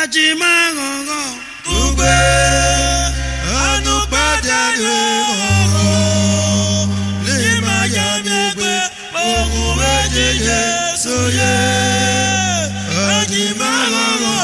Ajimangongo, Ugwe, Anupadagwe, Lima Yamegwe, Oguwe Jeje, Soye, Ajimangongo,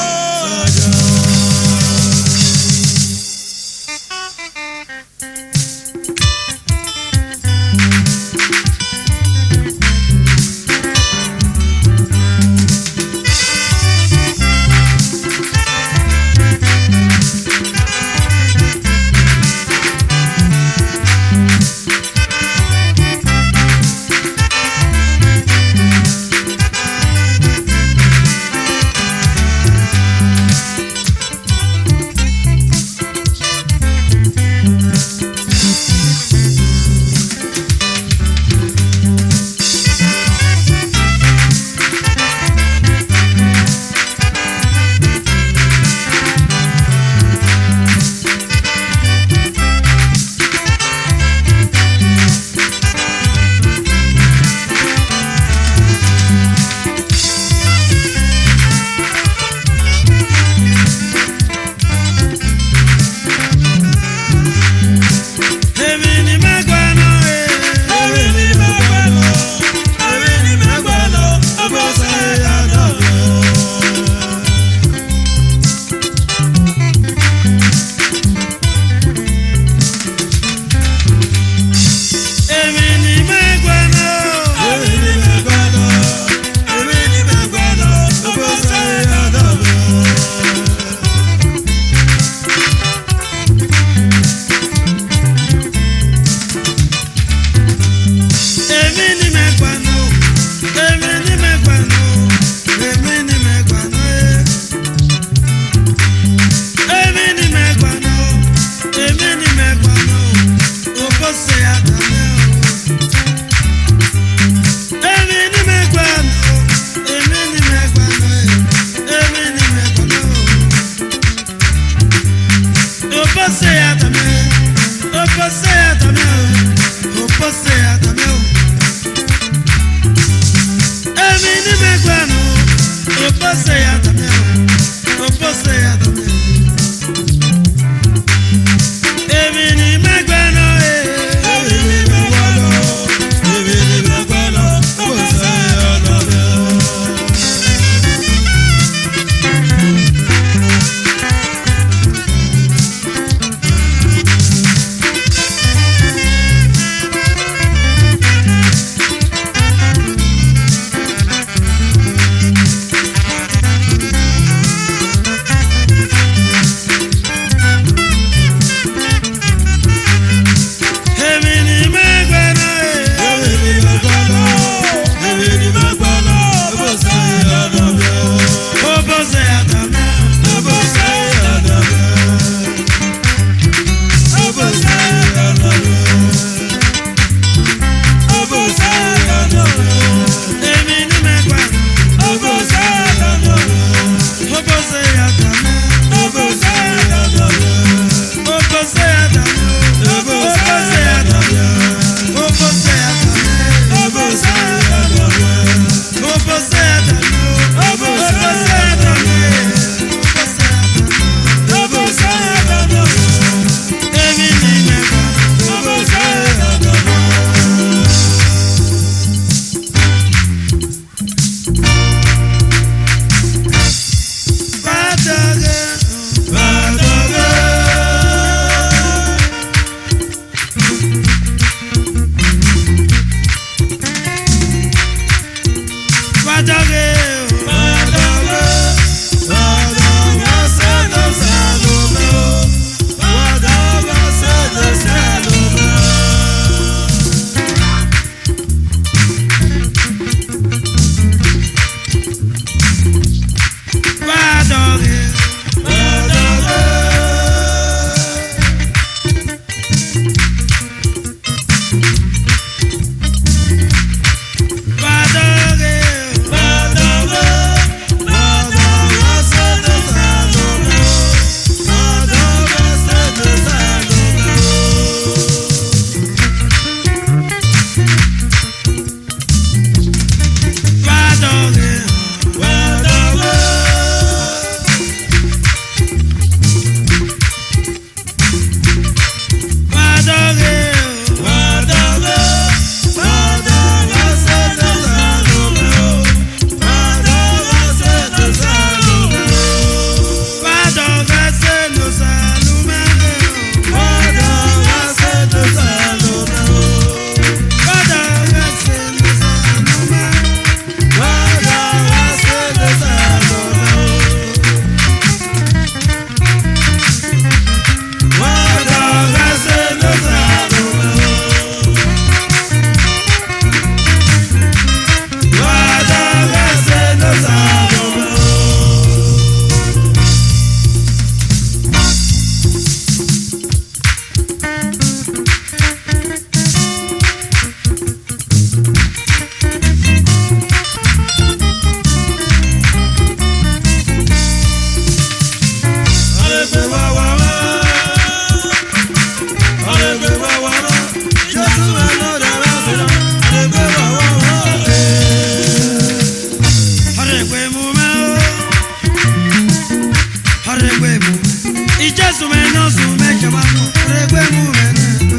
Jésù me no su me chamano, regbe mu me no.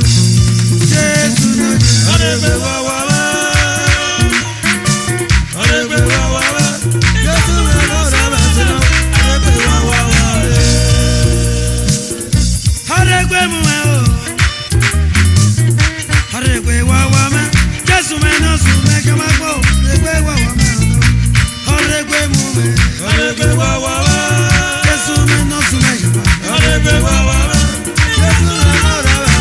Jésù no Aregbe wa wa wa. Aregbe wa wa wa. Jésù me no ra ma se no. Aregbe wa wa wa. regbe mu me o. Regbe wa wa me. Jésù me no su me chamano, regbe wa wa me. Regbe mu me. Aregbe wa wa wa. Jésù me no su me chamano. Aregbe wa wa wa. Jésù me no ra ma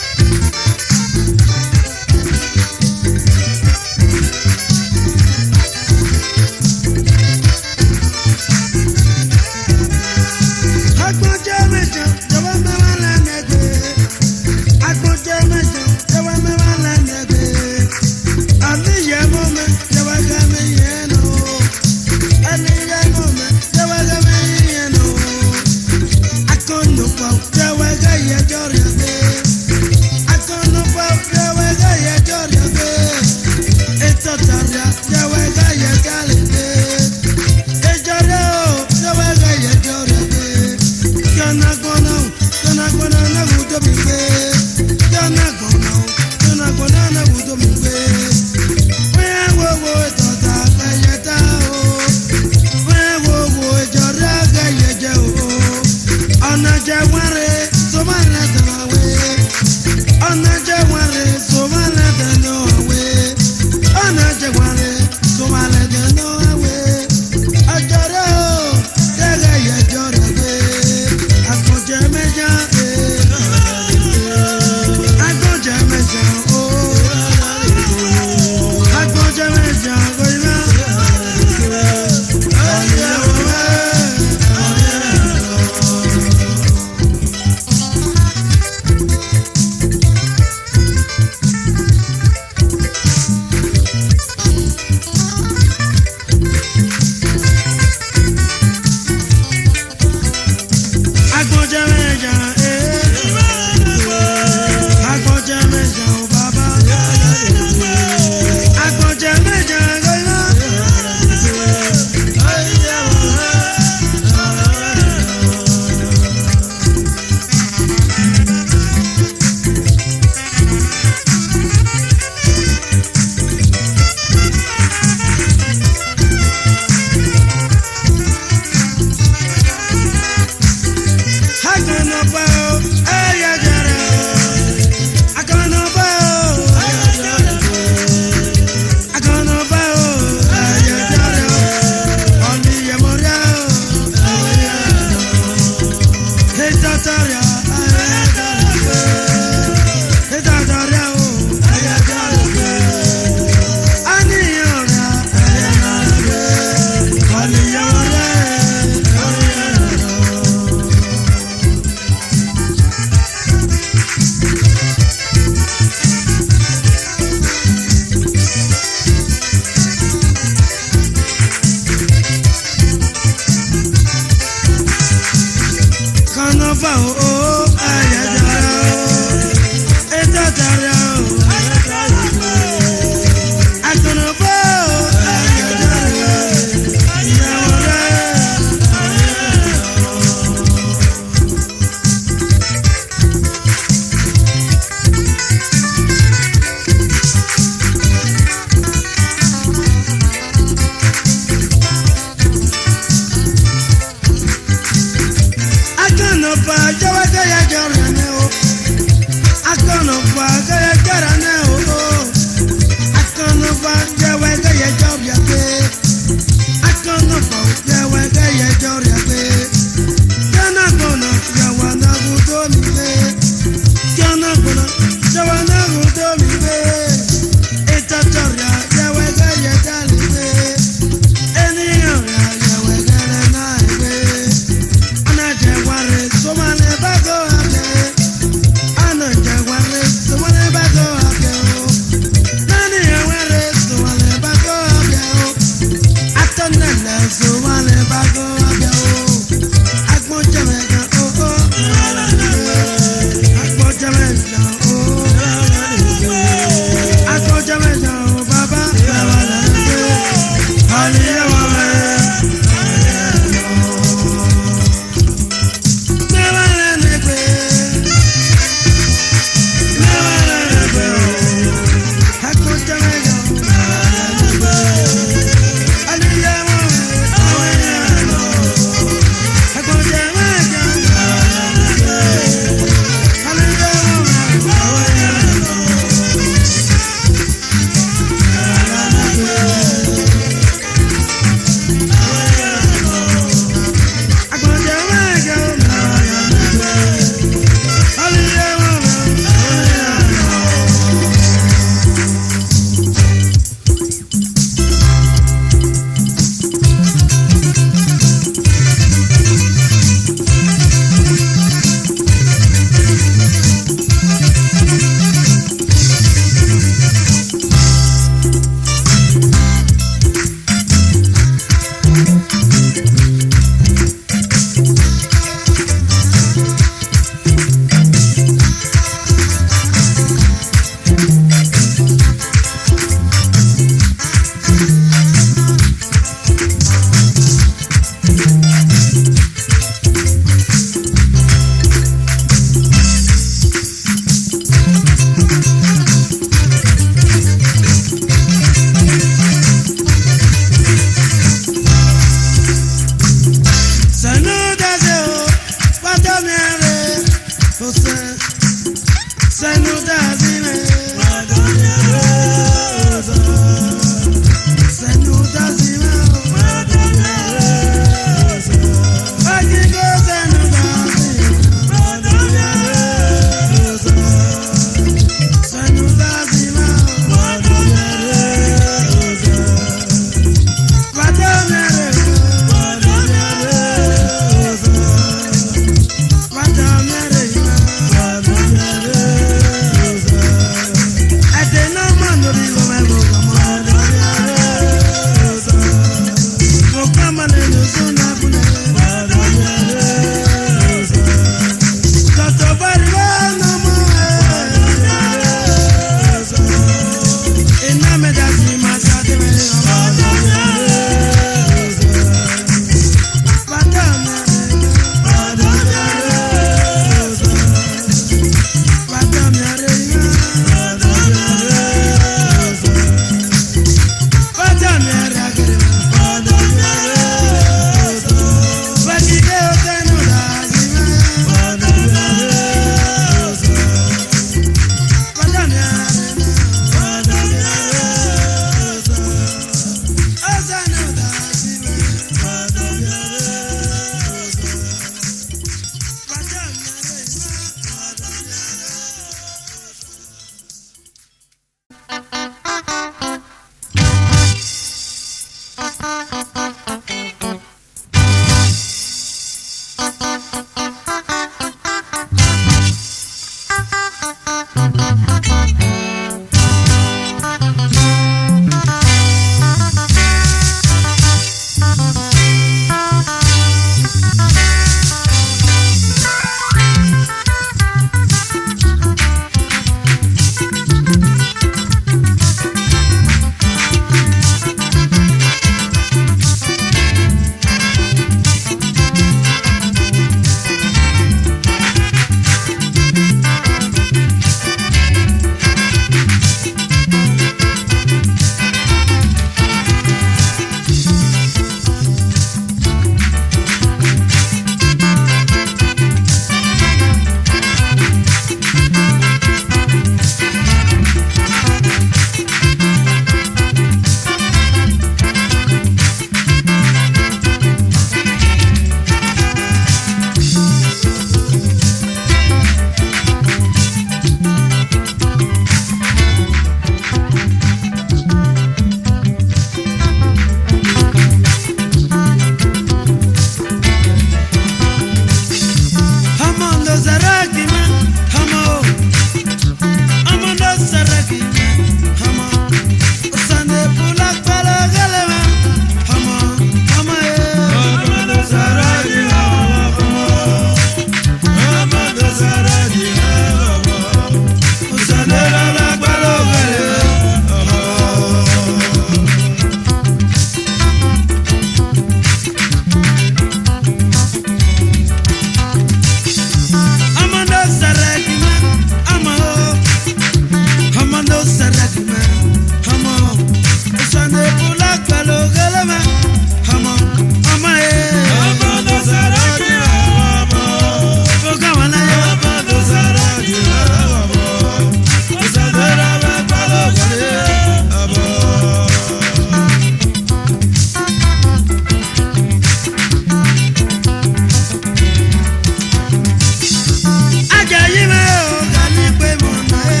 Ajayi me o gali pe mo na e.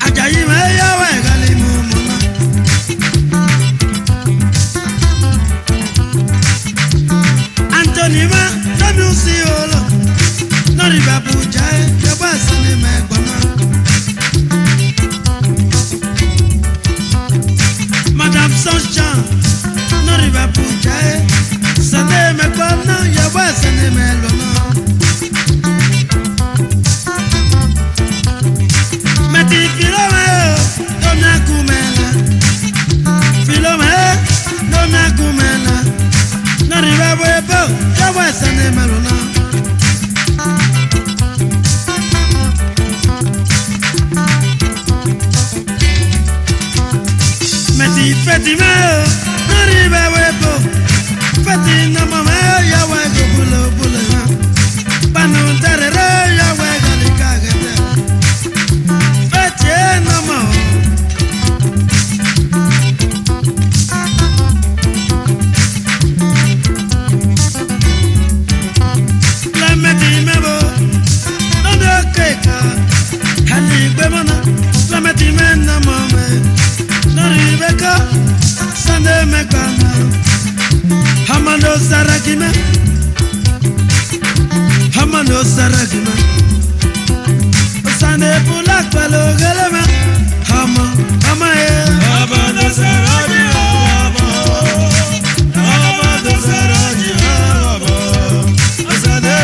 Ajayi me ya wa gali mo na. Anthony ma no music olo. No riba puja e ya ba sini me gbona. Madame Sunshine no riba puja e. Sane me gbona ya ba sini me lona. Meti filome dona kumela. Filome dona kumela. No riba boyebo ya ba sini me lona. Feti me no riba webo. Feti no mama ya wa go bulo bulo na. Panu terere ya wa gali kagete. Feti no mo. La meti me bo. No do keka. Hali gbe mona. La meti me no mo me. No Rebecca, Sunday Mekana, Hamando Sarakima, Hamando Sarakima, Sunday Pulak Palo Galama, Hama, Hamando Sarakima, Hamando Sarakima, Sunday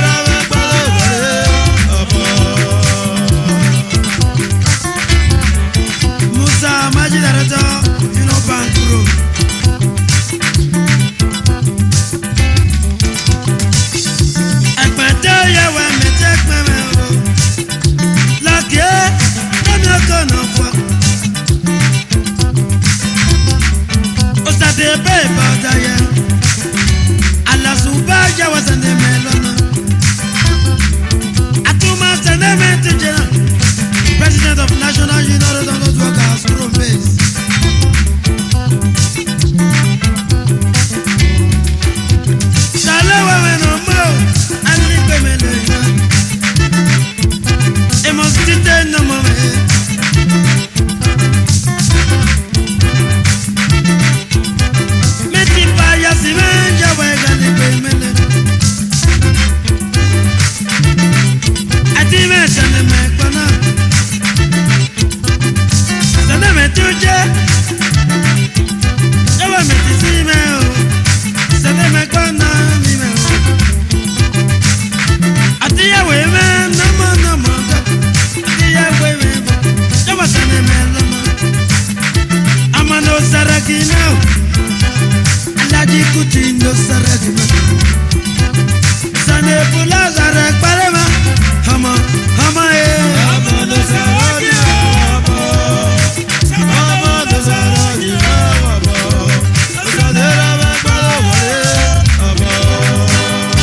Musa Majidarato, you know Bankro. I tell you when me take my mellow. Like yeah, I'm not gonna fuck. Osta de paper daya. Alla subaja was in the melon. Atuma Tenement General, President of National United of those Workers Group Base. Shalawa no mo, ali pemele. E mo stite no mo me. Meti pa ya si me ya wa gali pemele. Ati me tane me kona. Tane me tuje. Yawa me tisi me o. Tane me kona mi me o. Ati ya we me no mo. Ati ya we me mo. Yawa tane me no mo. Amano saraki no. Alaji kuti no saraki me. Sane pula sarak palema. Hama e. Amano saraki hama. Amano saraki hama. Sadera me palema hama.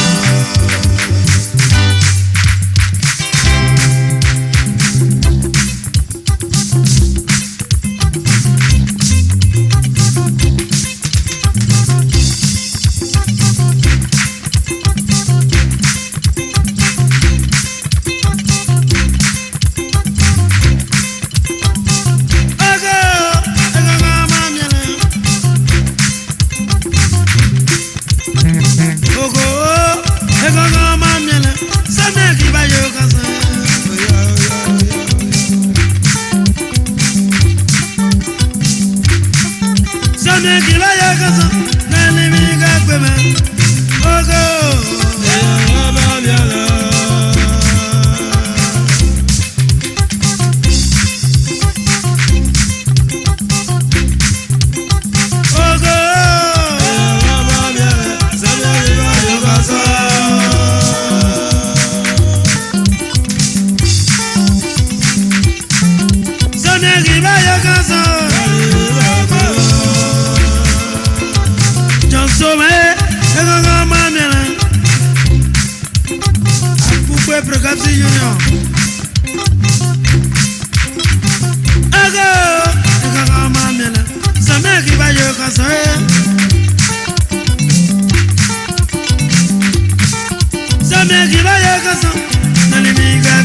Nalimiga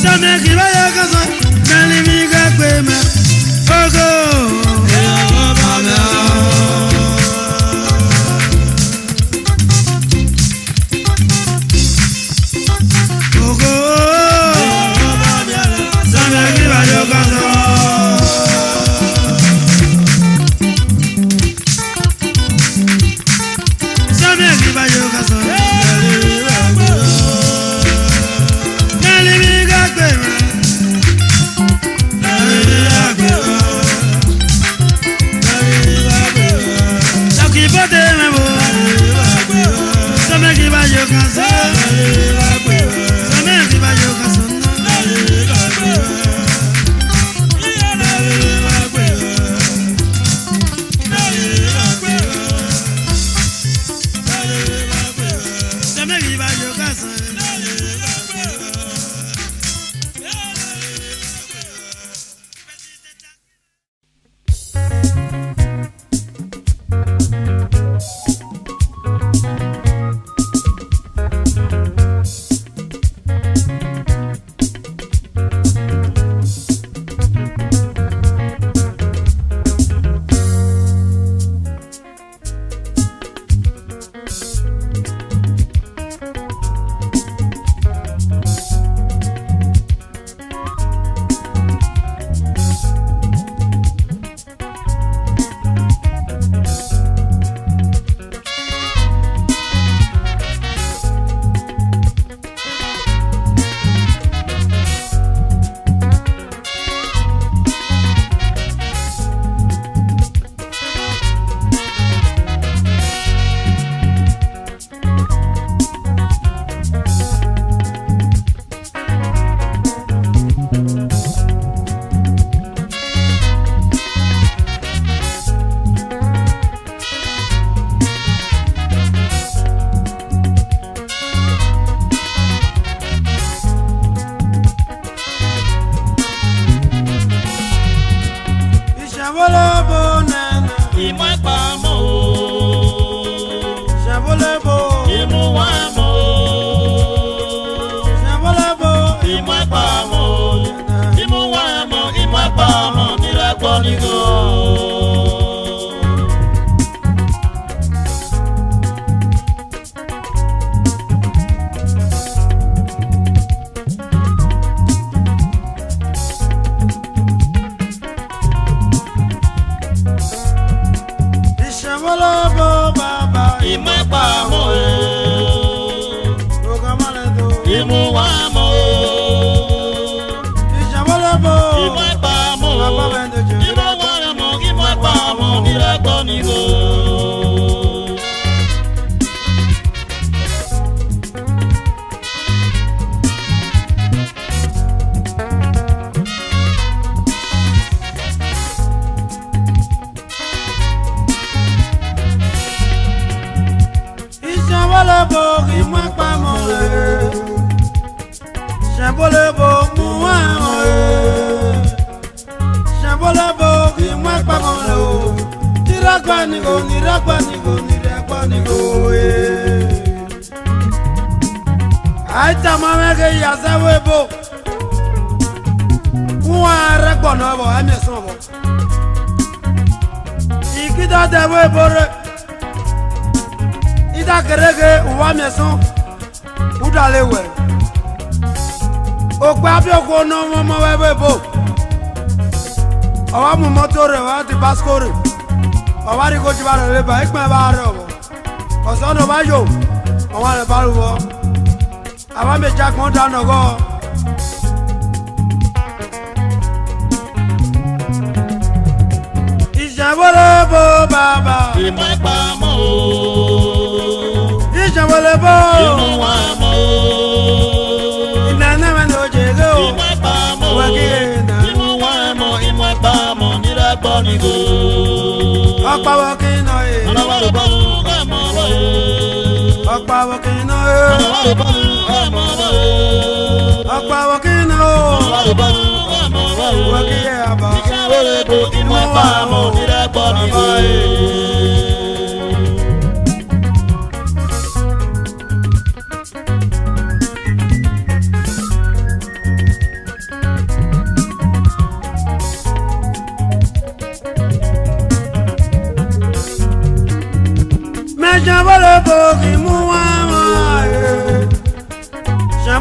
Sane kibaya kaso, nani miga kweme. Ogo.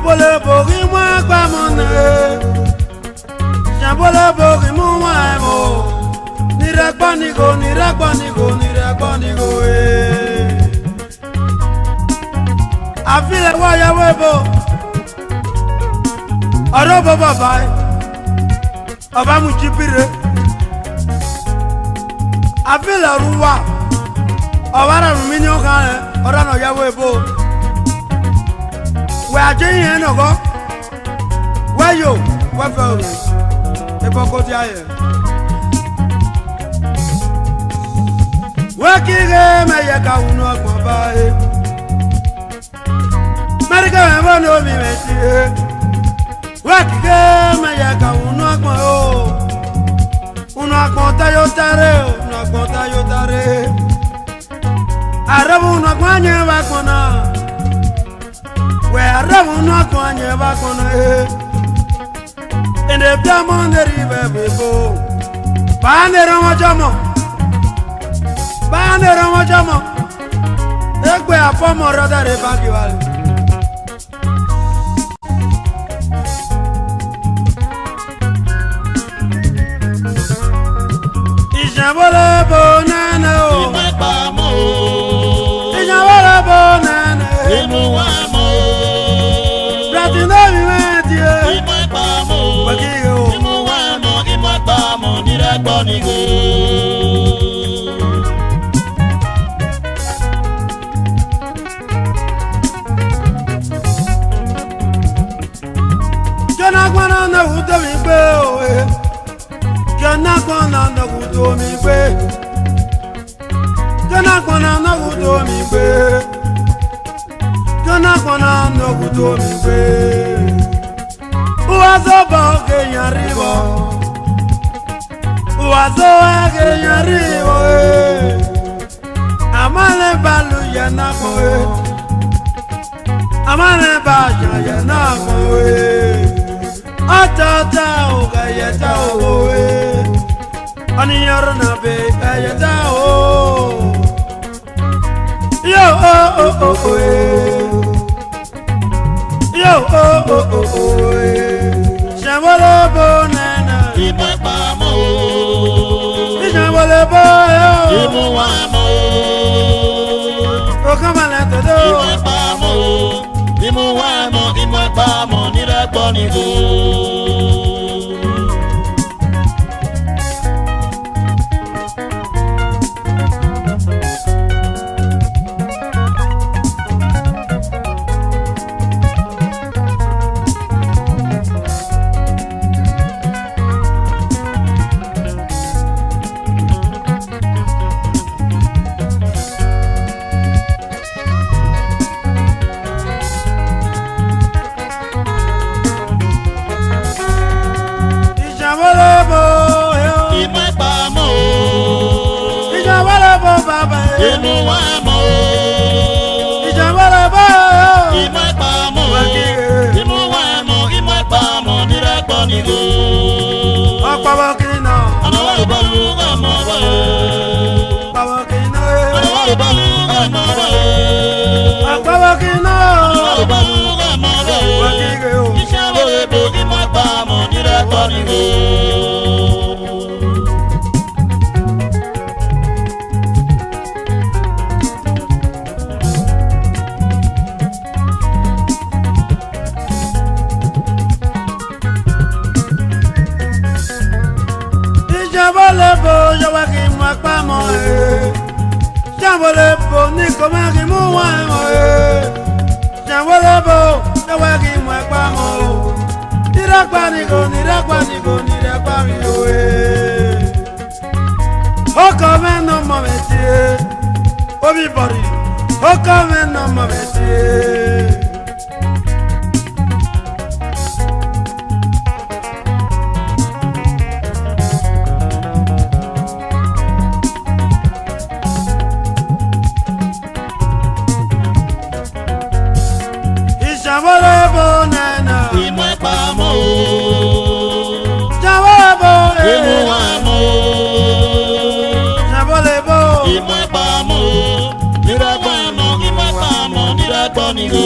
Jambole bogi moi kwa mona. Jambole bogi moi mo. Niragbanigo, niragbanigo, niragbanigo Afile waya webo. Orobo baba. Oba mujibire. Afile ruwa. Obara ruminyo kan ora no ya webo. We ajeyin enogo. Wayo, wa fe ore. Eboko ti aye. Wakige meyeka uno agbabae Marika wano mi metie Wakige meyeka uno agba o Uno agba tayo tare Arabu uno agba nye wakona We arabu uno agba nye wakona Ende piamo neribe bebo Panero mojomo Banero mojamo Egbe afomo rodare bagiwale Ijabole bonana o Imepamo Ijabole bonana Imuwamo Bratino vimetie Imepamo Wakigo Imuwamo Imepamo Niragbanigo Janakwana na udo mi gbe o Janakwana na udo mi gbe Janakwana na udo mi gbe Janakwana na udo mi gbe Uwazo ba ke yaribo Uwazo ke yaribo Amale balu yanako Amale ba yanako Atata o gayeta o Aniyor na be gayeta o Yo Yo Shamole bonana Imepamo Shamole boyo Imuwamo O kamala todo Imepamo Imuwamo Imepamo Niragbanigo Imuwamo Imepamo Imuwamo Imepamo Niragbanigo Akpawakina Anawaru balu amawa Akpawakina Anawaru balu amawa Akpawakina Anawaru balu amawa Wakige o Ishabole Imepamo Niragbanigo Jambolebo yawaki mwakpamo Jambolebo nikomaki muwamo Jambolebo yawaki mwakpamo Niragbanigo Oko meno mometie Obi bori Oko meno mometie Jambolebo nana Imepamo Jambolebo Imuwamo Jambolebo Imepamo Niragbanigo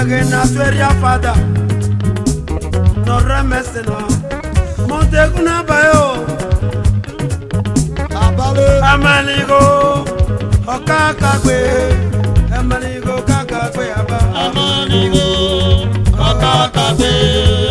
Agena Feria Fada no remesena Monte kuna bayo Abale Amanigo Okakakwe Amanigo kakakwe aba Amanigo Okakakwe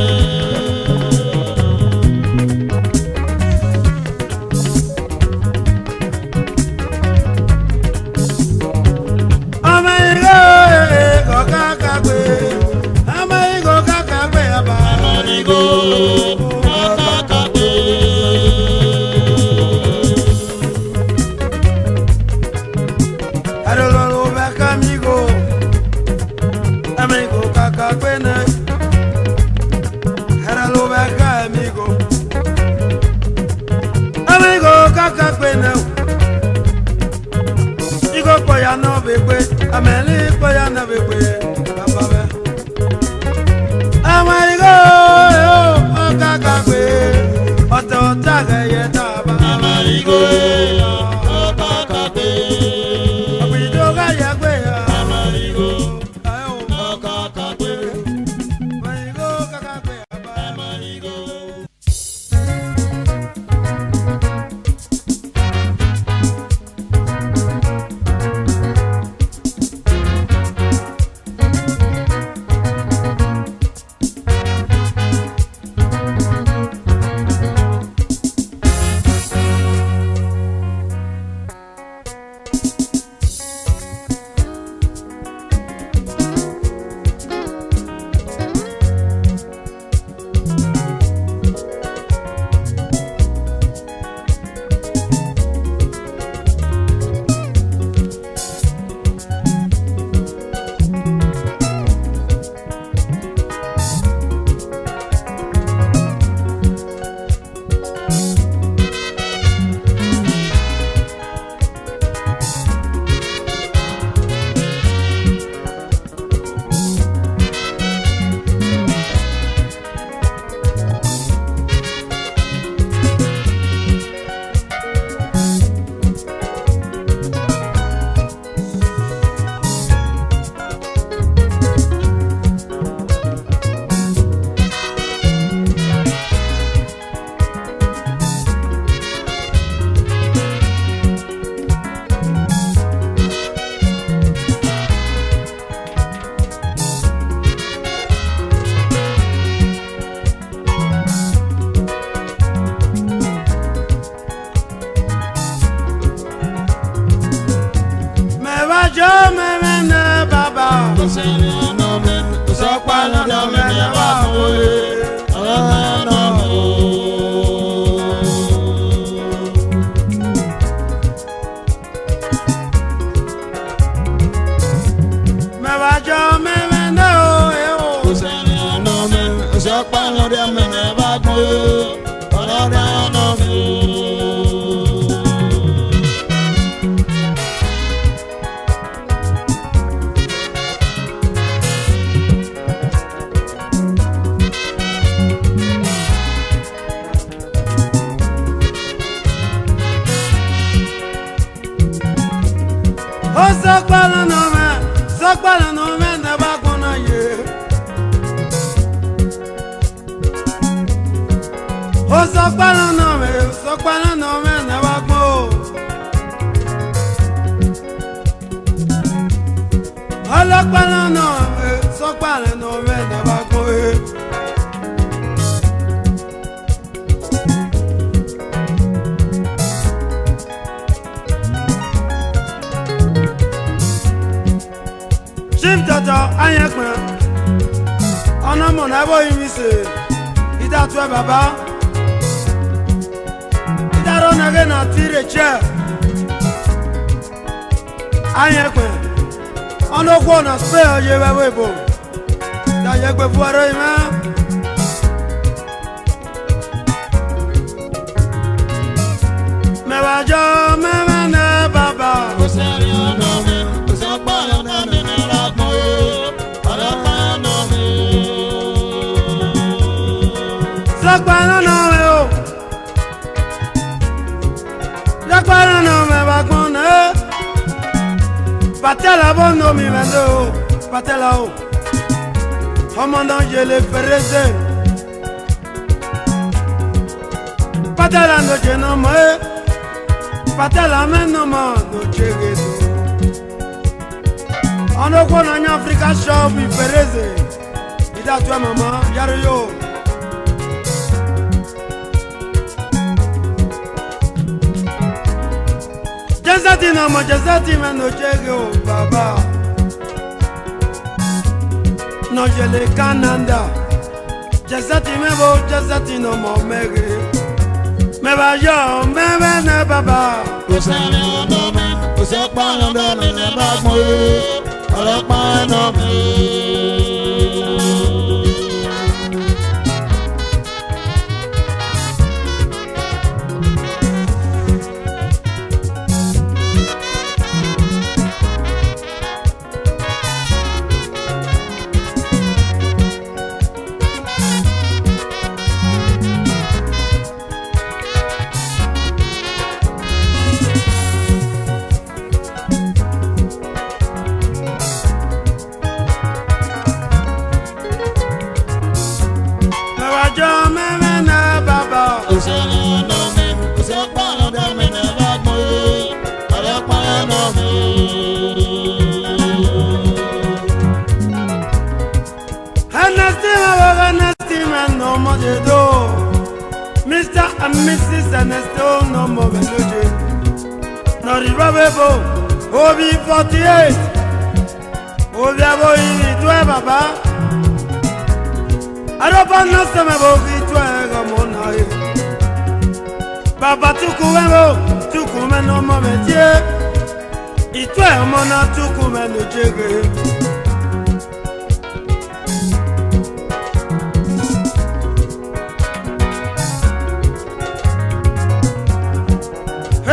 Baba, Idaron again at the chair. I am on the corner, spare you away, boy. Now you go for a man. Mevajo, Mevana, Baba, Patela bono mi vendo, patela o. commandant Gélé Ferrezé. Patela no genoma, patela menoma no chegedo. Ono kwa na Africa shop Ferrezé. Ida tua mama yaro yo. Jazati no mo jazati no chegeo baba. No Gélé Canada. Jazati mebo jazati no mo mege. Me va yo, me vene baba. Osane onome, osakpa onome ne bagmo. Olakpa onome. Mr. and Mrs. Ernesto no more veloce. No ribabo, Obi 48. Obi abo ini tue baba. Aroba no se me bogi tue gamona. Baba tukume no mo metie. Itue mona tukume no jege.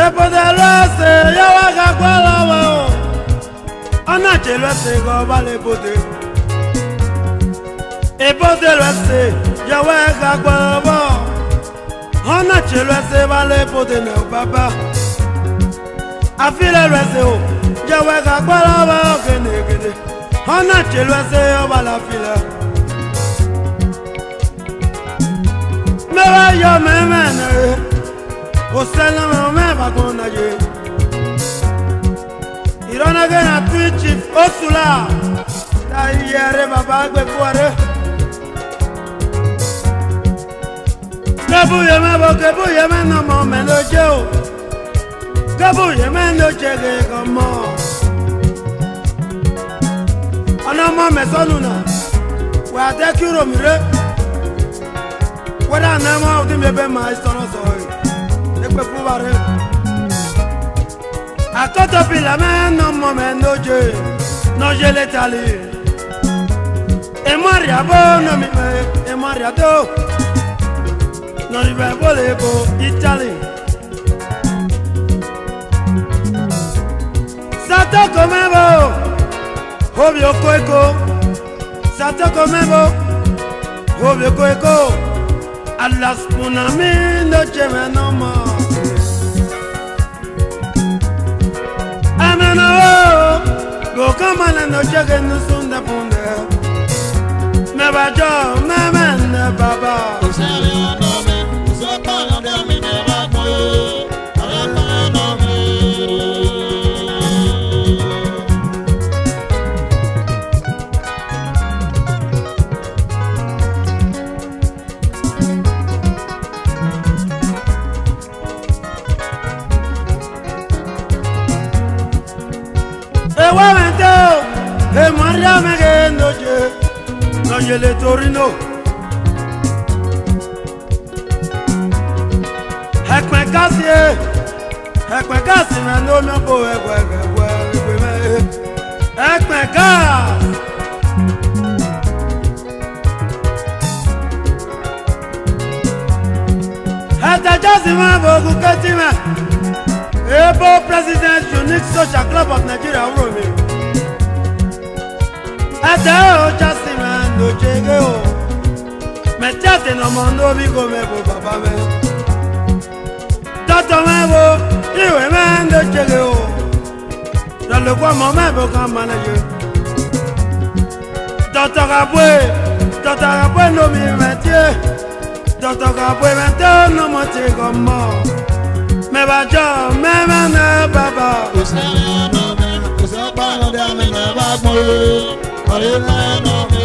Epodelose, yawaga kwalawo. Ana chelose go vale bote. Epodelose, yawaga kwalawo. Ana chelose vale bote ne baba. Afile lose o, yawaga kwalawo kene. Ana chelose ovala file. Mewa yo memene. Oselama me bagona ye. Irona gena Twitch Osula. Ta yere baba gbe kware. Gabu ye me no mo me lo je o. Gabu ye me no chege gomo. Ana mo me sonuna. Wa te kiro mire. Wada na mo odi mebe ma istono so. A toto pila me no momento je no je le tali e maria bo no mi me e maria do no rive volevo Italy sato come bo ovvio coeco sato come bo ovvio coeco alla spunami no je me no mo. Go come on no jage no sunda punde. Me ba jo me men baba. Osane onome, osakpa onome ne bagmo. Olakpa onome. E Maria me che no je le torino. Ek me kasi me no me bo me. Ek me gas. Hata jazi me bo kukati me. Ebo President Unique Social Club of Nigeria Rome. Adao just man no chege o. Me chate no mondo bi go me bo baba me. Tato me bo, iwe me no chege o. Dale kwa mo me bo kan manager. Tato ka bwe, Docteur bueno mi métier. Docteur bueno no mo te como. Me va yo, me manda baba. Usana no me, usapa no de me na ba mo. Arena no me.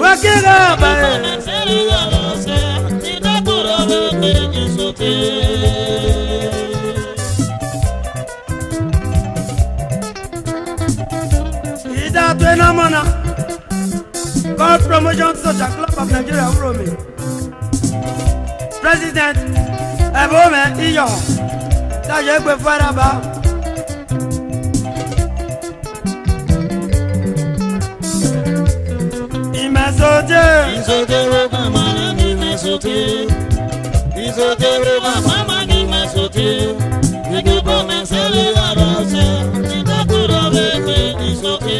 Wakira bae. Ida Twena Mona. God Promotion Social Club of Nigeria from me. President Ebome Iyo. Taje gbe faraba. Imesote. Isote roba mama ni mesote. Isote roba mama ni mesote. Idubo mesele arose. Itakura bebe isote.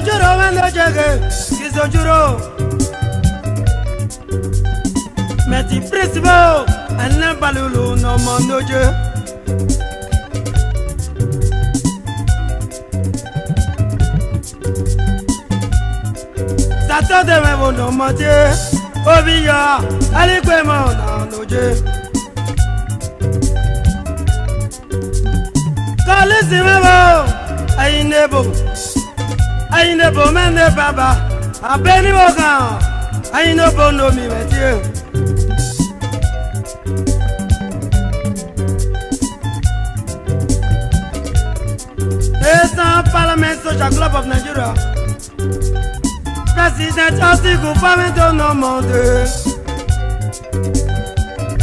Juro wendo jege, kizo juro. Meti principal, ane balulu no mondo je. Sato de me bono moje, obiya, alikwe mo na noje. Kalisi me bo, ayinebo. Aine bo mende baba, abeni moga. Aine bo no mi metie. ESAN Parliament Social Club of Nigeria. President Atiku Fámẹ́tò no monde.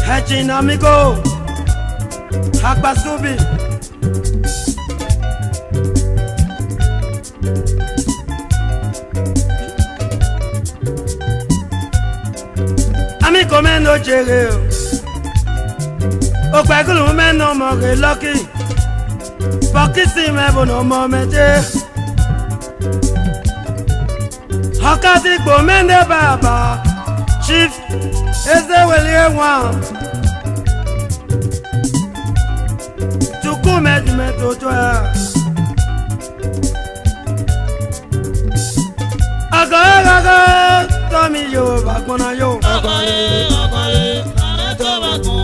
Hechin amigo, Akbasubi. Come no jere o pegulu me no mo re lucky pokisi me bo no mo mete hakati gbo me ne baba chief ezeweli ewan tuku me di me to aga Tommy yo bagona yo Akwale areto bagu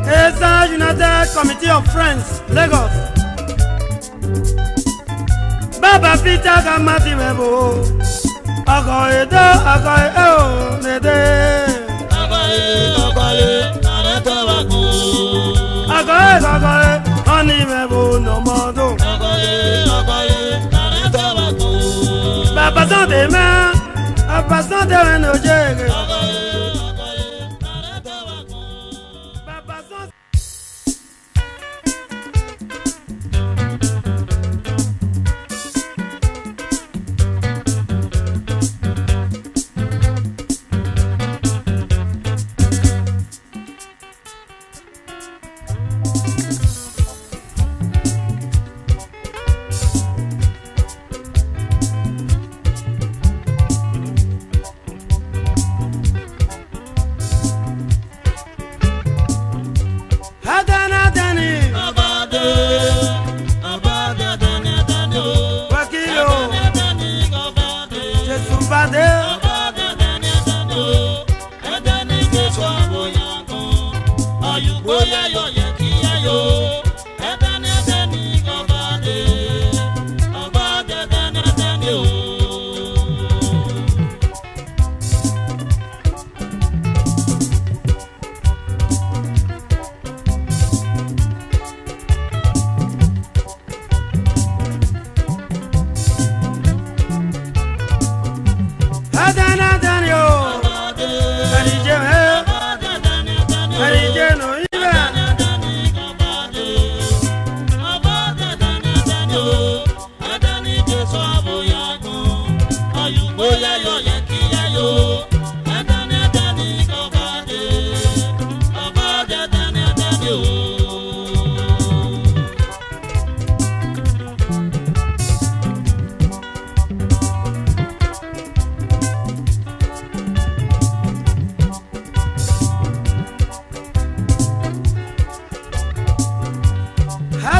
ESAN United Committee of Friends Lagos Baba Peter Kamati mebo Akwale o nede Akwale areto bagu Akwale Oni mebo no modo Papa Sante man, Papa Sante no jege. Papa Sante.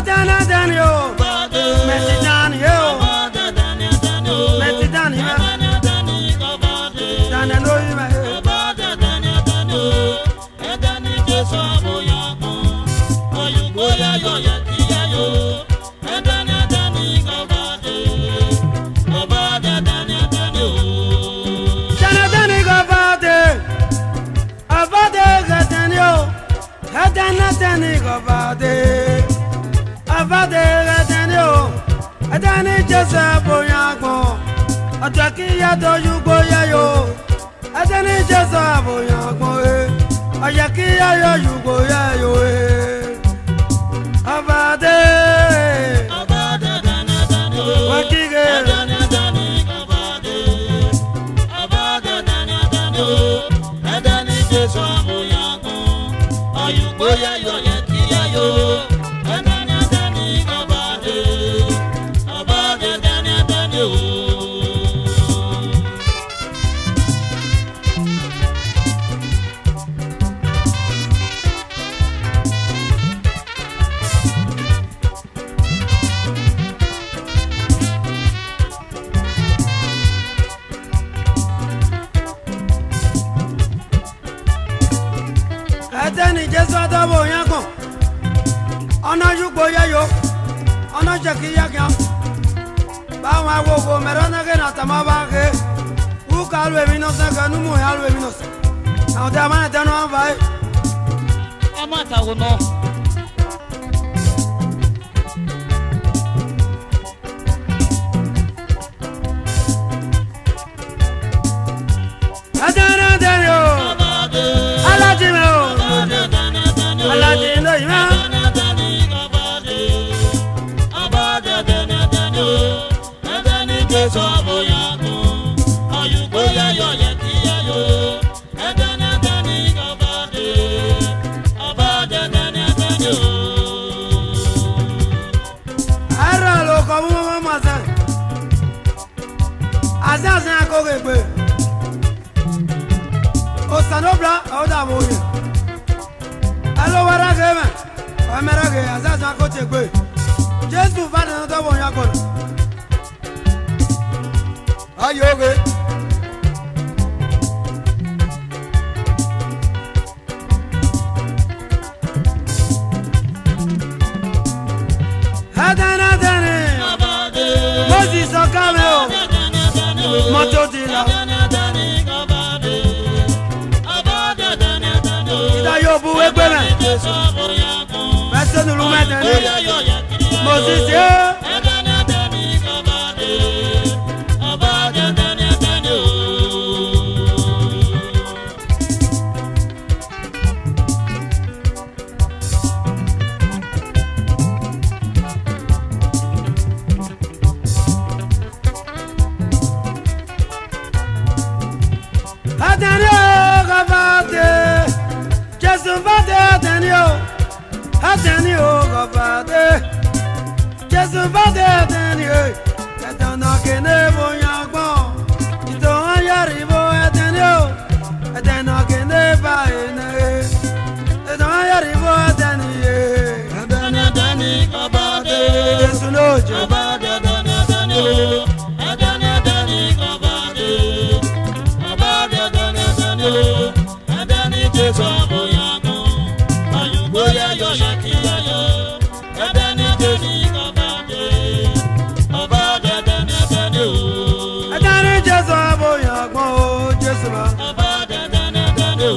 Adana Danio, Messi Danio, Messi Danio, Dana no you may. Adani Jesa Boyago, Ataki Yato Yugoyayo, Adani Jesa Boyago, Ayaki Yayo Yugoyayo, Abade, Wakige, Adani Jesa Boyago, Ayugoyayo, Yakiyayo. Adani Jesa Boyago, Ana Yugoyayo, Ana Jakiyaga. Bawa wogo merana ke na tamaba ke u kalwe minosa kanu mo halwe minosa na da mana tano avai amata wono adana dayo alaji me o alaji no ima Azazan akogegbe Osanobla oda moye Alo warage me Amerage azazan akotegbe Jesu va na do won yakon Ayoge Adana dane Moses okameo Moto dila Ida yobu egbeme Mese nulu medene Moses ye Atenio gavade Jesu vade atenio Etana kene boyagbo Ito ayaribo atenio Etana kene baene Etana ayaribo atenio Adana dani gavade Jesu nojo Gavade adana dani Adana dani gavade Gavade adana dani Adani Jesu aboyago Ayugoya yo shakiya yo Adani Jesu gavade Gavade adana dani Adani Jesu aboyagbo Jesu ba Gavade adana dani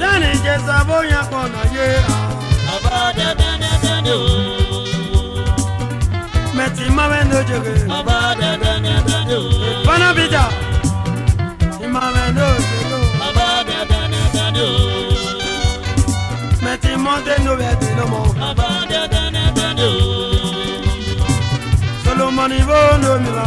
Dani Jesu aboyagbo na ye Gavade adana dani Meti mame no joge Gavade adana dani Bana bita Imame no joge Gavade adana dani Meti monte no vete no mo Gavade adana dani Solomon ibo no mila